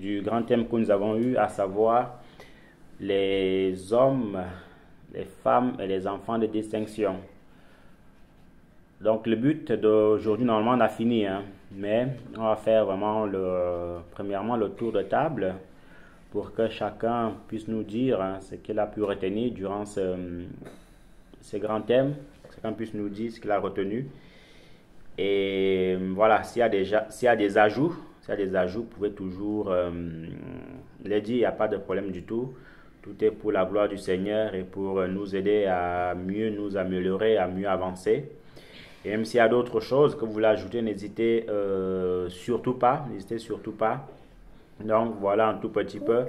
du grand thème que nous avons eu, à savoir les hommes, les femmes et les enfants de distinction. Donc le but d'aujourd'hui, normalement on a fini, hein, mais on va faire vraiment premièrement le tour de table pour que chacun puisse nous dire ce qu'il a pu retenir durant ces grands thèmes. Chacun puisse nous dire ce qu'il a retenu. Et voilà, s'il y a des ajouts, vous pouvez toujours les dire, il n'y a pas de problème du tout. Tout est pour la gloire du Seigneur et pour nous aider à mieux nous améliorer, à mieux avancer. Et même s'il y a d'autres choses que vous voulez ajouter, n'hésitez surtout pas. Donc voilà un tout petit peu.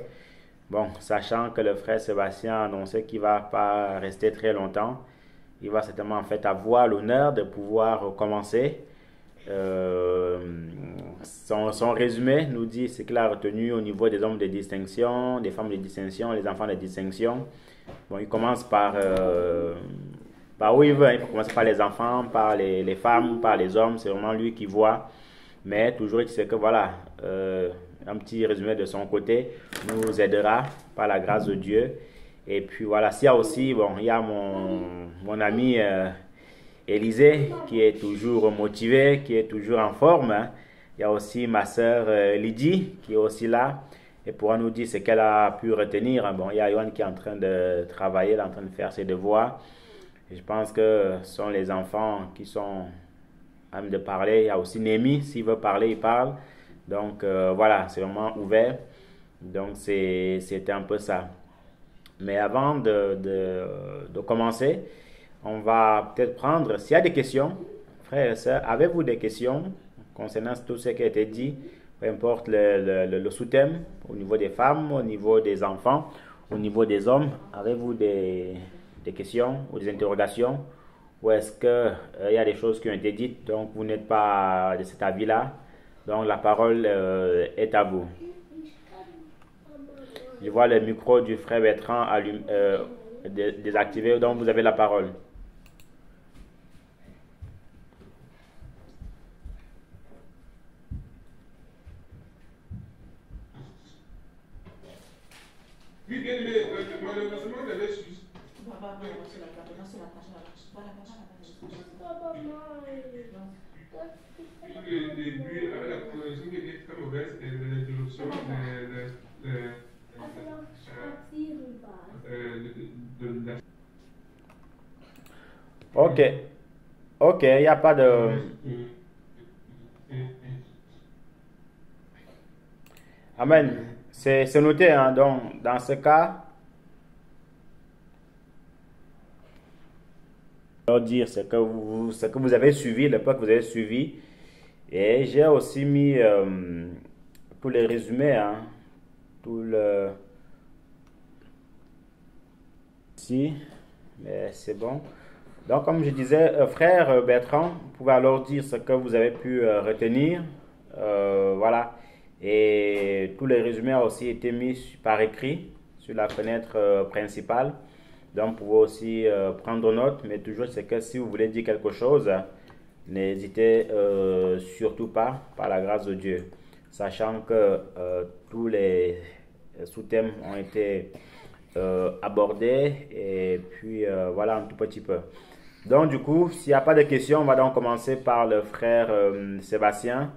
Bon, sachant que le frère Sébastien a annoncé qu'il ne va pas rester très longtemps, il va certainement en fait avoir l'honneur de pouvoir commencer. Son résumé nous dit ce qu'il a retenu au niveau des hommes de distinction, des femmes de distinction, les enfants de distinction. Bon, il commence par où il veut. Il faut commencer par les enfants, par les femmes, par les hommes. C'est vraiment lui qui voit. Mais toujours, il sait que voilà, un petit résumé de son côté nous aidera par la grâce de Dieu. Et puis voilà, s'il y a aussi, bon, il y a mon ami Élisée qui est toujours motivé, qui est toujours en forme. Hein. Il y a aussi ma sœur Lydie qui est aussi là et pourra nous dire ce qu'elle a pu retenir. Bon, il y a Yohan qui est en train de travailler, elle est en train de faire ses devoirs. Et je pense que ce sont les enfants qui sont à même de parler. Il y a aussi Némi, s'il veut parler, il parle. Donc voilà, c'est vraiment ouvert. Donc c'était un peu ça. Mais avant de commencer, on va peut-être prendre, s'il y a des questions, frères et sœurs, avez-vous des questions concernant tout ce qui a été dit, peu importe le sous-thème, au niveau des femmes, au niveau des enfants, au niveau des hommes, avez-vous des questions ou des interrogations, ou est-ce qu'il y a des choses qui ont été dites, donc vous n'êtes pas de cet avis-là, donc la parole est à vous. Je vois le micro du frère Bertrand désactivé, donc vous avez la parole. Oui, bien, malheureusement, j'avais suivi. Le début, avec la connexion qui était très mauvaise et l'interruption Ok, il n'y a pas de... Amen. C'est noté, hein, donc dans ce cas, leur dire ce que vous avez suivi, le peu que vous avez suivi. Et j'ai aussi mis tous les résumés, hein, tout le... Ici, mais c'est bon. Donc, comme je disais, frère Bertrand, vous pouvez alors dire ce que vous avez pu retenir. Voilà. Et tous les résumés ont aussi été mis par écrit sur la fenêtre principale. Donc, vous pouvez aussi prendre note, mais toujours c'est que si vous voulez dire quelque chose, n'hésitez surtout pas, par la grâce de Dieu. Sachant que tous les sous-thèmes ont été abordés et puis voilà un tout petit peu. Donc, du coup, s'il n'y a pas de questions, on va donc commencer par le frère Sébastien.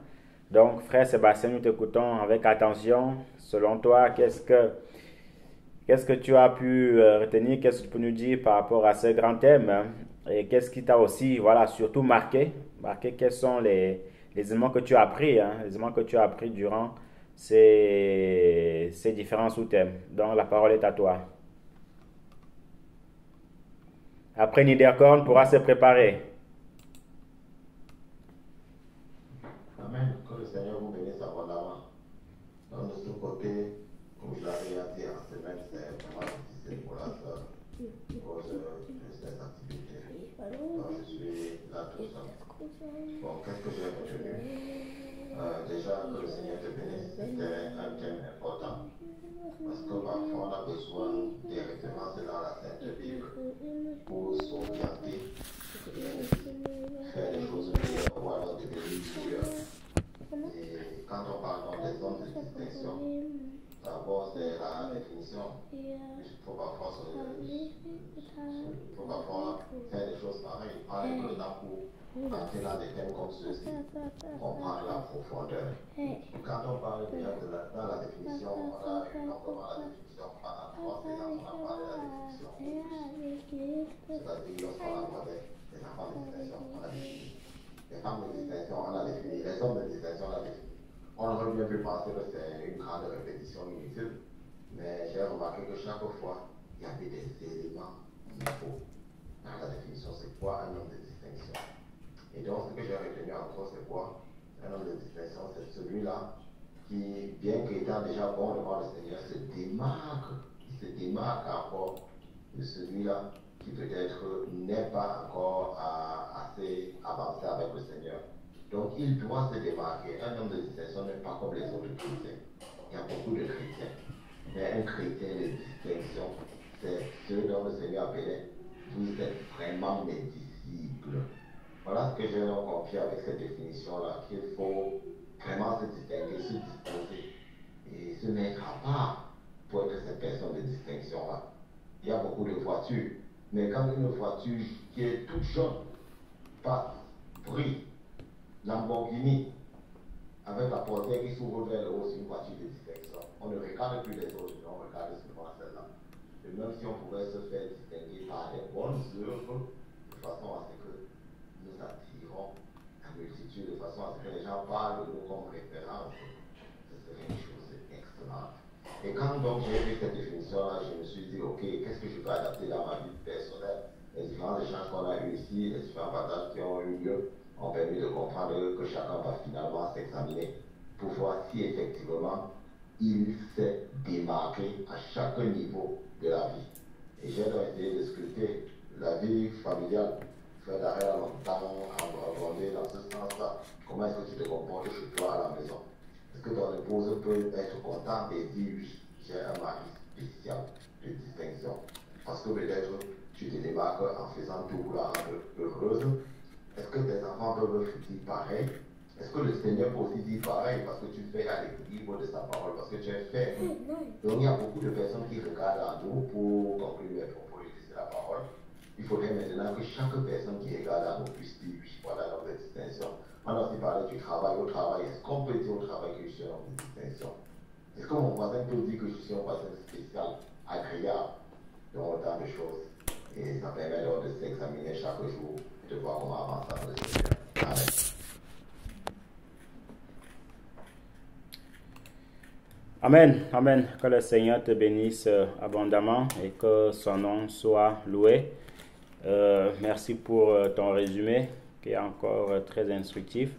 Donc, frère Sébastien, nous t'écoutons avec attention. Selon toi, qu'est-ce que tu as pu retenir? Qu'est-ce que tu peux nous dire par rapport à ce grand thème? Et qu'est-ce qui t'a aussi, voilà, surtout marqué? Quels sont les éléments que tu as appris, hein, les éléments que tu as appris durant ces différents sous-thèmes. Donc, la parole est à toi. Après Niederkorn pourra se préparer. Amen. Que le Seigneur vous bénisse abondamment. Dans notre côté, comme il a déjà dit en semaine, c'est vraiment difficile pour la soeur à cause de ses activités. Donc je suis là tout seul. Bon, qu'est-ce que j'ai retenu? Déjà, que le Seigneur te bénisse, c'était un thème important. Parce que parfois on a besoin des références dans la Sainte Bible pour s'orienter, faire des choses meilleures ou alors devenir meilleurs. Et quand on parle donc des hommes de distinction, D'abord, c'est la définition. Il faut parfois faire des choses pareilles. Par exemple, pour entrer dans des thèmes comme ceux-ci, comprendre la profondeur. Quand on parle déjà dans la définition, on a vu notamment la définition pendant 3 séances, on a parlé de la définition. C'est-à-dire, lorsqu'on a parlé des enfants de distinction, on a défini. Les femmes de distinction, on a défini. Les hommes de distinction, on a défini. On aurait bien pu penser que c'est une grande répétition inutile, mais j'ai remarqué que chaque fois, il y avait des éléments nouveaux dans la définition. C'est quoi un homme de distinction? Et donc, ce que j'ai retenu encore, c'est quoi? Un homme de distinction, c'est celui-là qui, bien qu'étant déjà bon devant le Seigneur, se démarque. Il se démarque encore de celui-là qui peut-être n'est pas encore assez avancé avec le Seigneur. Donc, il doit se démarquer. Un homme de distinction n'est pas comme les autres chrétiens. Il y a beaucoup de chrétiens. Mais un chrétien de distinction, c'est ceux dont le Seigneur appelait, vous êtes vraiment mes disciples. Voilà ce que j'ai compris avec cette définition-là, qu'il faut vraiment se distinguer, se disposer et se mettre à part pour être cette personne de distinction-là. Il y a beaucoup de voitures, mais quand une voiture qui est toute jaune passe, brille, Lamborghini, avec la portière qui s'ouvre vers le haut, c'est une voiture de distinction. On ne regarde plus les autres, mais on regarde seulement celle-là. Et même si on pouvait se faire distinguer par des bonnes œuvres, de façon à ce que nous attirons la multitude, de façon à ce que les gens parlent de nous comme référence, ce serait une chose excellente. Et quand donc j'ai vu cette définition-là, je me suis dit, ok, qu'est-ce que je peux adapter dans ma vie personnelle? Les différents échanges qu'on a eu ici, les différents partages qui ont eu lieu, ont permis de comprendre que chacun va finalement s'examiner pour voir si effectivement il s'est démarqué à chaque niveau de la vie. Et j'ai donc essayé de sculpter la vie familiale. Frère d'arrêt a longtemps abordé dans ce sens-là. Comment est-ce que tu te comportes chez toi à la maison? Est-ce que ton épouse peut être contente et dire oui, j'ai un mari spécial de distinction? Parce que peut-être tu te démarques en faisant tout pour la rendre heureuse. Est-ce que tes enfants peuvent dire pareil? Est-ce que le Seigneur peut aussi dire pareil parce que tu fais à l'équilibre de sa parole, parce que tu es fait? Donc il y a beaucoup de personnes qui regardent à nous pour conclure mes propos et laisser la parole. Il faudrait maintenant que chaque personne qui regarde à nous puisse dire oui, voilà notre distinction. On a aussi parlé du travail au travail. Est-ce qu'on peut dire au travail que je suis un homme de distinction? Est-ce que mon voisin peut dire que je suis un voisin spécial, agréable, dans autant de choses? Et ça permet donc de s'examiner chaque jour, de voir comment avancer dans le Seigneur. Amen. Amen, amen. Que le Seigneur te bénisse abondamment et que son nom soit loué. Merci pour ton résumé qui est encore très instructif.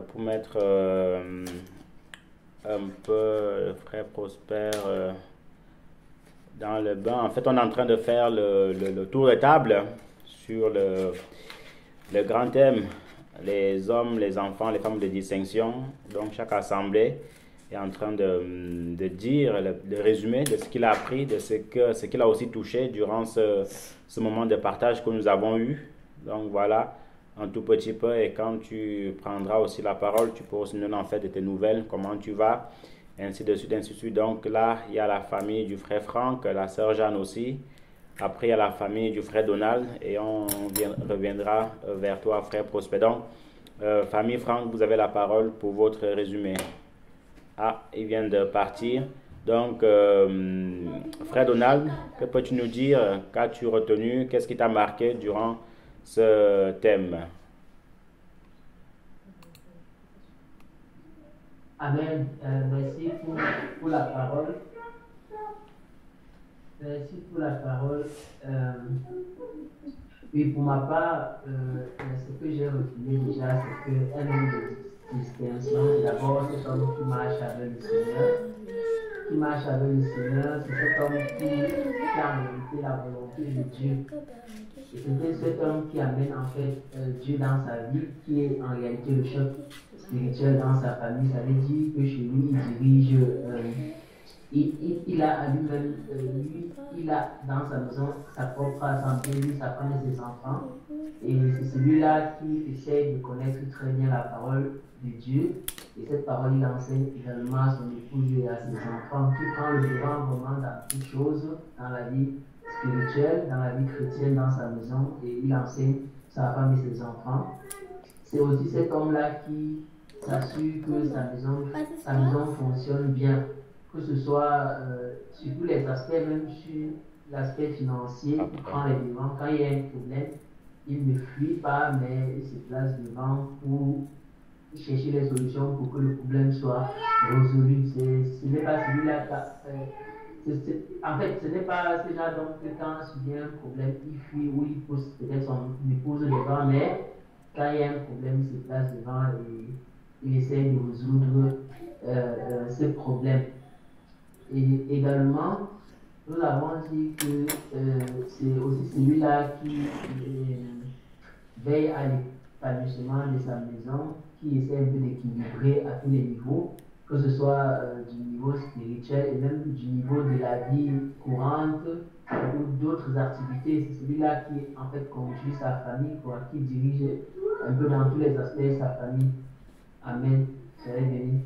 Pour mettre un peu Frère Prosper dans le bain. En fait, on est en train de faire le tour de table sur le grand thème, les hommes, les enfants, les femmes de distinction. Donc, chaque assemblée est en train de dire, de résumer de ce qu'il a appris, de ce qu'il a aussi touché durant ce moment de partage que nous avons eu. Donc, voilà, un tout petit peu. Et quand tu prendras aussi la parole, tu peux aussi nous donner en fait de tes nouvelles, comment tu vas, ainsi de suite, ainsi de suite. Donc là, il y a la famille du frère Franck, la sœur Jeanne aussi. Après, il y a la famille du frère Donald et on reviendra vers toi, frère Prosper. Donc, famille Franck, vous avez la parole pour votre résumé. Ah, il vient de partir. Donc, frère Donald, que peux-tu nous dire? Qu'as-tu retenu? Qu'est-ce qui t'a marqué durant ce thème? Amen. Merci pour la parole. Merci pour la parole. Oui, pour ma part, ce que j'ai retenu déjà, c'est qu'un homme de distinction, c'est d'abord cet homme qui marche avec le Seigneur. Qui marche avec le Seigneur, c'est cet homme qui a mérité la volonté de Dieu. Et c'est cet homme qui amène en fait Dieu dans sa vie, qui est en réalité le chef spirituel dans sa famille. Ça veut dire que chez lui, il dirige, il a à lui-même, il a dans sa maison sa propre assemblée, lui, sa femme et ses enfants. Et c'est celui-là qui essaie de connaître très bien la parole de Dieu. Et cette parole, il enseigne également à son épouse et à ses enfants, qui prend le devant vraiment dans toutes choses, dans la vie spirituelle, dans la vie chrétienne, dans sa maison, et il enseigne sa femme et ses enfants. C'est aussi cet homme-là qui s'assure que sa maison fonctionne bien, que ce soit sur tous les aspects, même sur l'aspect financier, il prend les devants. Quand il y a un problème, il ne fuit pas, mais il se place devant pour chercher les solutions pour que le problème soit résolu. Ce n'est pas celui-là en fait, ce n'est pas ce genre d'homme que quand il y a un problème, il fuit ou il pousse peut-être son épouse devant, mais quand il y a un problème, il se place devant et il essaie de résoudre ce problème. Et également, nous avons dit que c'est aussi celui-là qui veille à l'épanouissement de sa maison, qui essaie un peu d'équilibrer à tous les niveaux, que ce soit du niveau spirituel et même du niveau de la vie courante ou d'autres activités. C'est celui-là qui en fait conduit sa famille, quoi, qui dirige un peu dans tous les aspects de sa famille. Amen. Soyez bénis.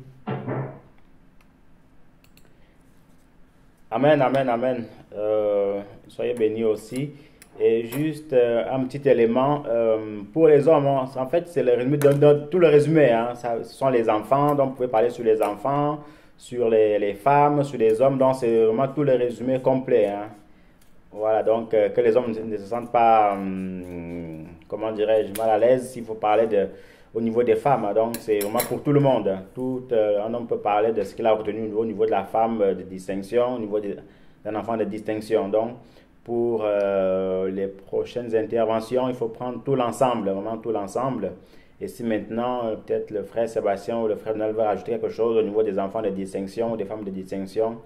Amen, amen, amen. Soyez bénis aussi. Et juste un petit élément pour les hommes, hein, en fait, c'est le résumé de tout le résumé. Hein, ce sont les enfants, donc vous pouvez parler sur les enfants, sur les femmes, sur les hommes. Donc, c'est vraiment tout le résumé complet. Hein. Voilà, donc que les hommes ne se sentent pas, comment dirais-je, mal à l'aise s'il faut parler au niveau des femmes. Hein. Donc, c'est vraiment pour tout le monde. Hein. Un homme peut parler de ce qu'il a retenu au niveau de la femme de distinction, au niveau d'un enfant de distinction. Donc, pour les prochaines interventions, il faut prendre tout l'ensemble, vraiment tout l'ensemble. Et si maintenant, peut-être le frère Sébastien ou le frère Nel veut rajouter quelque chose au niveau des enfants de distinction ou des femmes de distinction,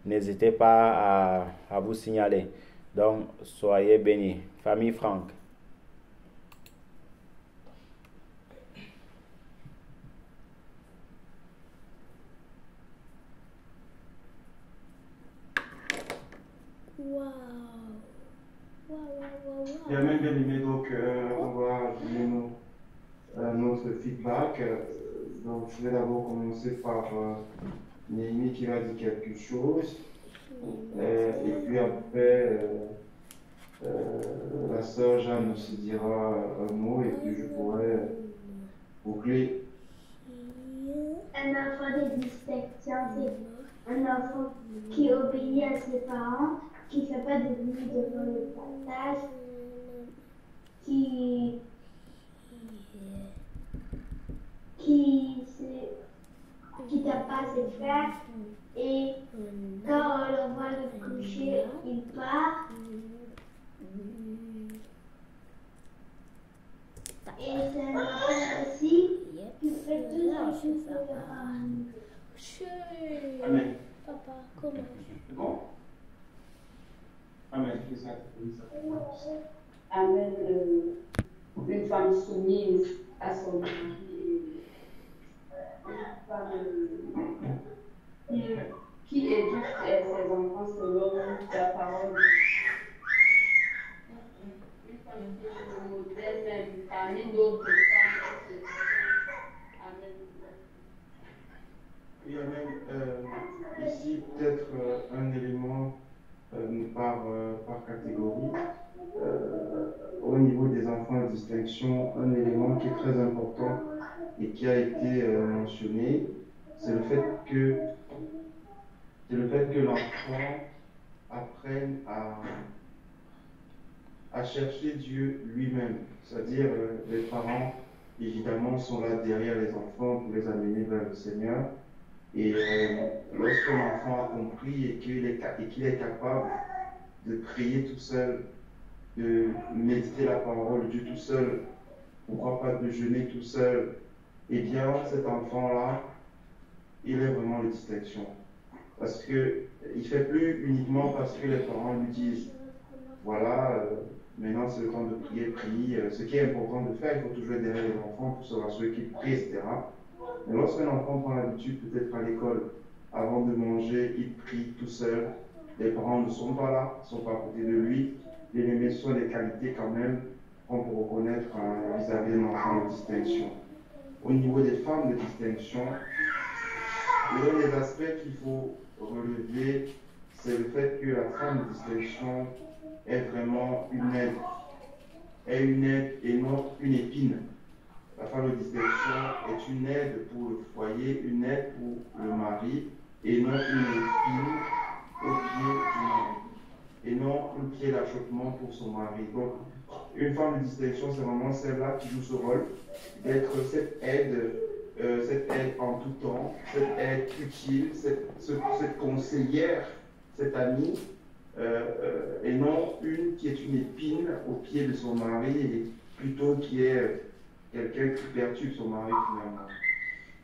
n'hésitez pas à vous signaler. Donc, soyez bénis. Famille Franck. Et Amen, bien aimé, donc on va donner notre feedback. Donc je vais d'abord commencer par Néhémie qui va dire quelque chose. Et puis après, la sœur Jeanne se dira un mot et puis je pourrai boucler. Un enfant de distinction, c'est un enfant qui obéit à ses parents, qui ne fait pas de bruit devant le partage, qui tape pas ses frères, et quand on le voit le coucher, il part. Et c'est un enfant aussi qui fait toujours ce que le parent. Amen. Papa, comment? C'est bon? Amen. C'est ça. Amen. Une femme soumise à son mari, une femme qui éduque ses enfants selon la parole. Une femme qui est le modèle même parmi d'autres femmes. Amen. Oui, Amen. Ici, peut-être un élément par catégorie. Au niveau des enfants en distinction, un élément qui est très important et qui a été mentionné, c'est le fait que l'enfant apprenne à chercher Dieu lui-même. C'est-à-dire, les parents, évidemment, sont là derrière les enfants pour les amener vers le Seigneur. Et lorsqu'un enfant a compris et qu'il est capable de prier tout seul, de méditer la parole de Dieu tout seul, pourquoi pas de jeûner tout seul, eh bien cet enfant-là, il est vraiment la distinction. Parce qu'il ne fait plus uniquement parce que les parents lui disent, voilà, maintenant c'est le temps de prier, prie. Ce qui est important de faire, il faut toujours être derrière les enfants pour se rassurer qu'ils prient, etc. Mais lorsqu'un enfant prend l'habitude, peut-être à l'école, avant de manger, il prie tout seul, les parents ne sont pas là, ne sont pas à côté de lui. Les aimés sont des qualités quand même qu'on peut reconnaître vis-à-vis d'un enfant de distinction. au niveau des femmes de distinction, l'un des aspects qu'il faut relever, c'est le fait que la femme de distinction est vraiment une aide. Est une aide et non une épine. La femme de distinction est une aide pour le foyer, une aide pour le mari, et non une épine au pied du mari. Et non un pied d'achoppement pour son mari. Donc, une femme de distinction, c'est vraiment celle-là qui joue ce rôle, d'être cette aide en tout temps, cette aide utile, cette conseillère, cette amie, et non une qui est une épine au pied de son mari, et plutôt qui est quelqu'un qui perturbe son mari finalement.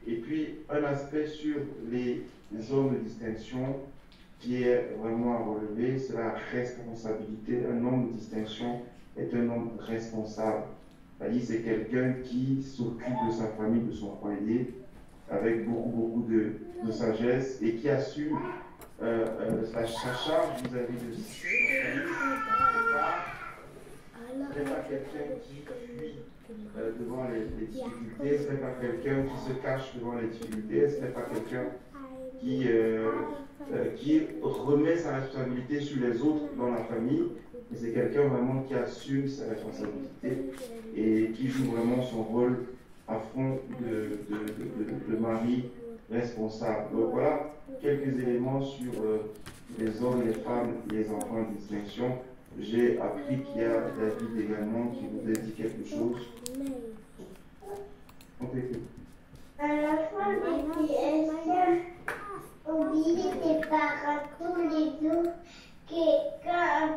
Et puis, un aspect sur les hommes de distinction qui est vraiment à relever, c'est la responsabilité. Un homme de distinction est un homme responsable. C'est-à-dire, c'est quelqu'un qui s'occupe de sa famille, de son foyer, avec beaucoup de sagesse et qui assume sa charge vis-à-vis de sa famille. Ce n'est pas quelqu'un qui fuit devant les difficultés, ce n'est pas quelqu'un qui se cache devant les difficultés, ce n'est pas quelqu'un qui remet sa responsabilité sur les autres dans la famille, mais c'est quelqu'un vraiment qui assume sa responsabilité et qui joue vraiment son rôle à fond de mari responsable. Donc voilà quelques éléments sur les hommes, les femmes, les enfants de distinction. J'ai appris qu'il y a David également qui voudrait dire quelque chose. On t'écoute. À la fin des PSM, oubliez tes parents tous les jours, que quand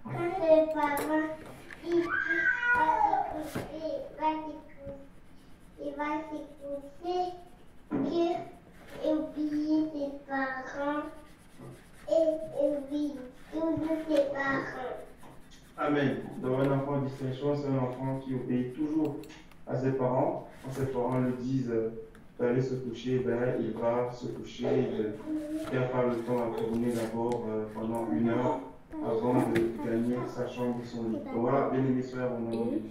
tes parents ils va s'écouter, que oublier tes parents et oublie toujours tes parents. Amen. Donc un enfant en distinction, c'est un enfant qui obéit toujours à ses parents. Quand ses parents le disent d'aller se coucher, ben, il va se coucher, il perd pas le temps à tourner d'abord pendant 1 heure avant de gagner sa chambre et son lit. Donc voilà, bien aimés frères, on a envie.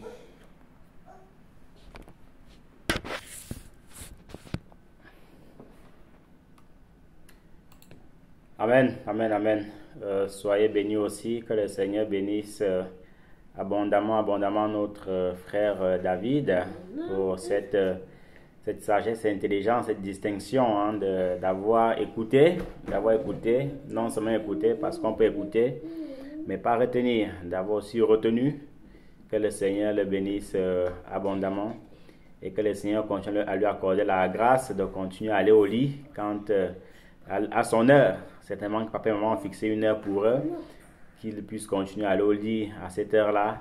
Amen, amen, amen. Soyez bénis aussi, que le Seigneur bénisse abondamment notre frère David pour cette sagesse, cette intelligence, cette distinction hein, d'avoir écouté, non seulement écouté parce qu'on peut écouter, mais pas retenir, d'avoir aussi retenu. Que le Seigneur le bénisse abondamment et que le Seigneur continue à lui accorder la grâce de continuer à aller au lit quand à son heure. Certainement que papa et maman ont fixé 1 heure pour eux, qu'ils puissent continuer à aller au lit à cette heure-là,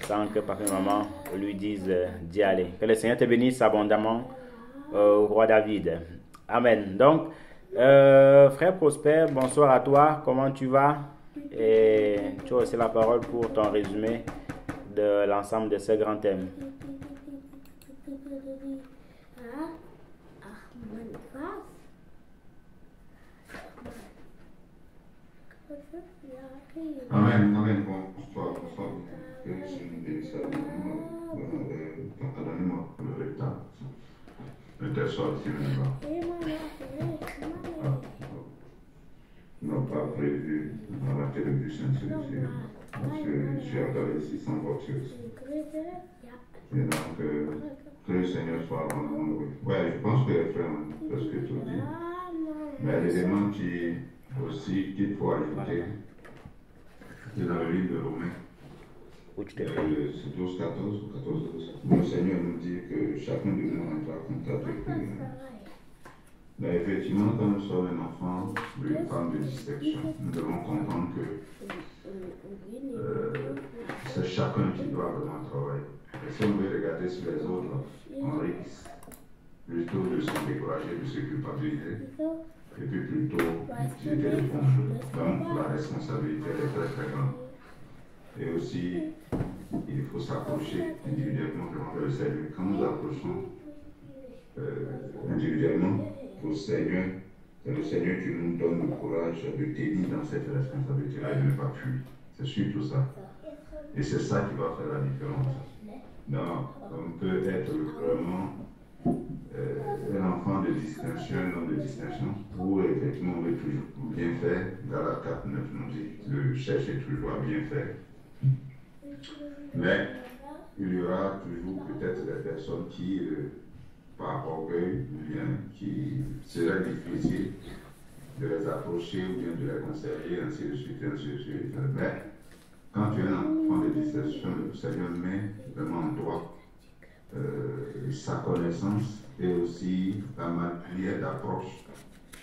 sans que papa et maman lui disent d'y aller. Que le Seigneur te bénisse abondamment, roi David. Amen. Donc, frère Prosper, bonsoir à toi. Comment tu vas? Et tu as aussi la parole pour ton résumé de l'ensemble de ces grands thèmes. Amen, amen, bonsoir. Que le Seigneur bénisse pardonnez-moi le retard. Le tel soir, si on n'a pas prévu à la télévision parce que je suis regardé ici sans voiture. Et donc, que le Seigneur soit en nous. Ouais, je pense que les frères ont presque tout dit. Mais l'élément qui aussi qu'il faut ajouter, c'est dans le livre de Romains. C'est 12, 14 ou 14, 12. Le Seigneur nous dit que chacun de nous rentre à contact avec lui. Mais effectivement, quand nous sommes un enfant ou une femme de distinction, nous devons comprendre que c'est chacun qui doit vraiment travailler. Et si on veut regarder sur les autres, on risque plutôt de se décourager, de se culpabiliser, et puis plutôt d'utiliser le bon jeu. Donc la responsabilité est très très grande. Et aussi, il faut s'approcher individuellement vers le Seigneur. Quand nous approchons individuellement au Seigneur, c'est le Seigneur qui nous donne le courage de tenir dans cette responsabilité-là et de ne pas fuir. C'est surtout ça. Et c'est ça qui va faire la différence. Donc, on peut être vraiment un enfant de distinction, un homme de distinction, où effectivement on veut toujours bien faire. Galates 4, 9 nous dit de chercher toujours à bien faire. Mais il y aura toujours peut-être des personnes qui, par orgueil, qui seraient difficiles de les approcher ou bien de les conseiller, ainsi de suite, ainsi de suite. Mais quand tu es un enfant de distinction, le Seigneur met vraiment en toi sa connaissance et aussi la manière d'approche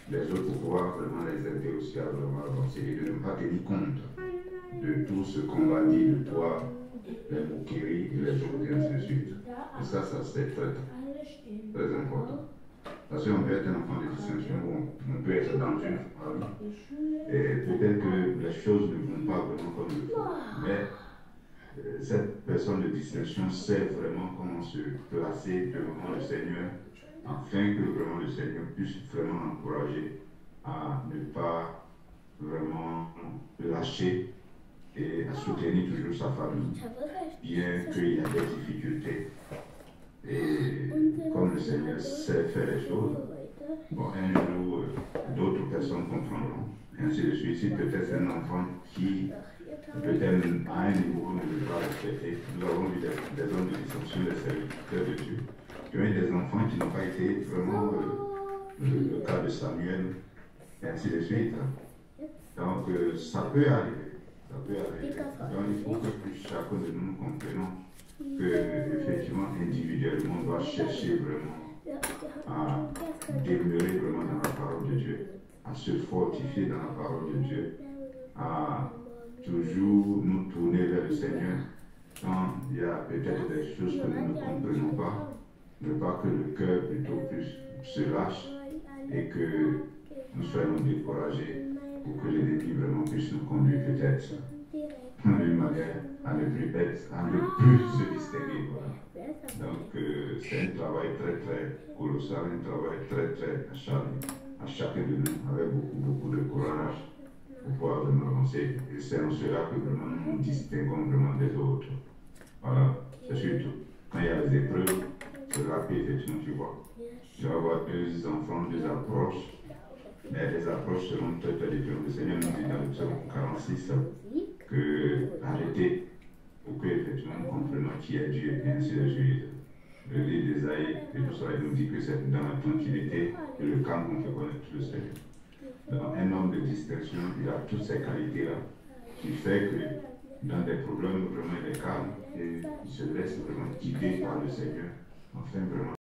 des autres pour pouvoir vraiment les aider aussi à vraiment avancer et de ne pas tenir compte de tout ce qu'on va dire de toi, les moqueries et les autres, et ainsi de suite. Et ça c'est très important. Parce qu'on peut être un enfant de distinction, on peut être dans une famille, et peut-être que les choses ne vont pas vraiment comme il faut. Mais cette personne de distinction sait vraiment comment se placer devant le Seigneur, afin que vraiment le Seigneur puisse vraiment l'encourager à ne pas vraiment lâcher et à soutenir toujours sa famille, bien qu'il y ait des difficultés. Et comme le Seigneur sait faire les choses, bon, un jour, d'autres personnes comprendront, et ainsi de suite. Si peut-être un enfant qui, peut-être à un niveau, ne veut pas respecter, nous avons vu des hommes de distinction, des serviteurs de Dieu, qui ont eu des enfants qui n'ont pas été vraiment le cas de Samuel, et ainsi de suite. Donc, ça peut arriver. Ça peut arriver. Donc, il faut que chacun de nous comprenions que, effectivement, individuellement, on doit chercher vraiment à demeurer vraiment dans la parole de Dieu, à se fortifier dans la parole de Dieu, à toujours nous tourner vers le Seigneur quand il y a peut-être des choses que nous ne comprenons pas, ne pas que le cœur plutôt plus se lâche et que nous soyons découragés pour que l'ennemi vraiment puisse nous conduire peut-être d'une manière à ne plus se distinguer. Voilà. Donc c'est un travail très colossal, un travail très acharné à chacun de nous, avec beaucoup de courage pour pouvoir vraiment avancer. Et c'est en cela que vraiment nous nous distinguons vraiment des autres. Voilà, c'est surtout. Quand il y a les épreuves, c'est là qu'effectivement tu vois. Tu vas avoir deux enfants, deux approches, mais les approches seront très différentes. Le Seigneur nous dit dans le psaume 46 que arrêtez pour que effectivement nous comprenions qui est Dieu et ainsi de suite. Le livre d'Ésaïe et tout ça, il nous dit que c'est dans la tranquillité et le calme qu'on fait connaître le Seigneur. Donc, un homme de distinction, il a toutes ces qualités-là qui fait que dans des problèmes, vraiment il est calme et il se laisse vraiment guider par le Seigneur, enfin vraiment